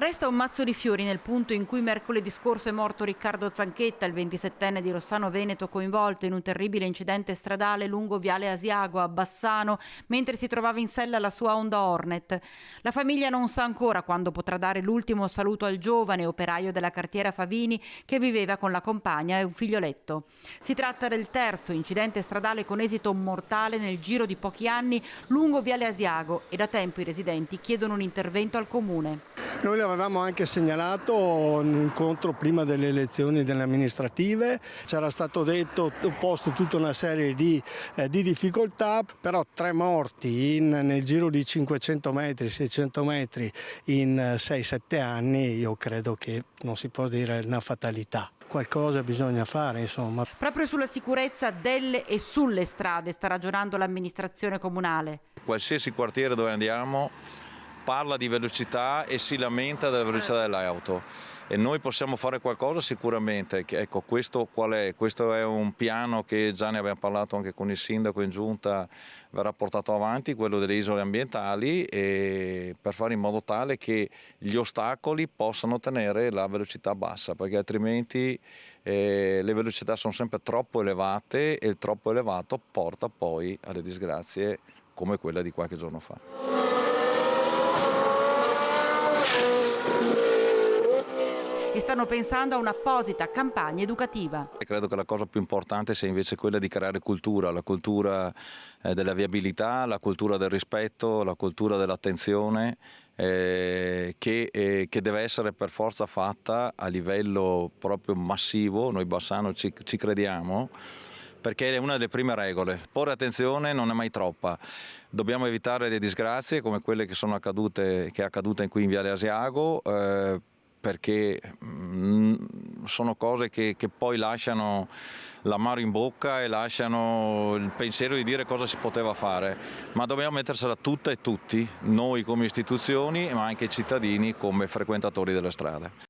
Resta un mazzo di fiori nel punto in cui mercoledì scorso è morto Riccardo Zanchetta, il 27enne di Rossano Veneto, coinvolto in un terribile incidente stradale lungo Viale Asiago a Bassano mentre si trovava in sella alla sua Honda Hornet. La famiglia non sa ancora quando potrà dare l'ultimo saluto al giovane operaio della cartiera Favini che viveva con la compagna e un figlioletto. Si tratta del terzo incidente stradale con esito mortale nel giro di pochi anni lungo Viale Asiago e da tempo i residenti chiedono un intervento al comune. Noi l'avevamo anche segnalato in un incontro prima delle elezioni delle amministrative, c'era stato detto, posto tutta una serie di difficoltà, però 3 morti nel giro di 500 metri, 600 metri in 6-7 anni, io credo che non si può dire una fatalità. Qualcosa bisogna fare, insomma. Proprio sulla sicurezza delle e sulle strade sta ragionando l'amministrazione comunale. Qualsiasi quartiere dove andiamo parla di velocità e si lamenta della velocità delle auto e noi possiamo fare qualcosa sicuramente. Ecco, questo qual è? Questo è un piano che già ne abbiamo parlato anche con il sindaco in giunta, verrà portato avanti, quello delle isole ambientali, e per fare in modo tale che gli ostacoli possano tenere la velocità bassa, perché altrimenti le velocità sono sempre troppo elevate e il troppo elevato porta poi alle disgrazie come quella di qualche giorno fa. E stanno pensando a un'apposita campagna educativa. Credo che la cosa più importante sia invece quella di creare cultura, la cultura della viabilità, la cultura del rispetto, la cultura dell'attenzione, che deve essere per forza fatta a livello proprio massivo. Noi Bassano ci crediamo, perché è una delle prime regole. Porre attenzione non è mai troppa. Dobbiamo evitare le disgrazie come quelle che sono accadute, che è accaduta qui in Viale Asiago, perché sono cose che poi lasciano l'amaro in bocca e lasciano il pensiero di dire cosa si poteva fare, ma dobbiamo mettersela tutta e tutti, noi come istituzioni ma anche i cittadini come frequentatori delle strade.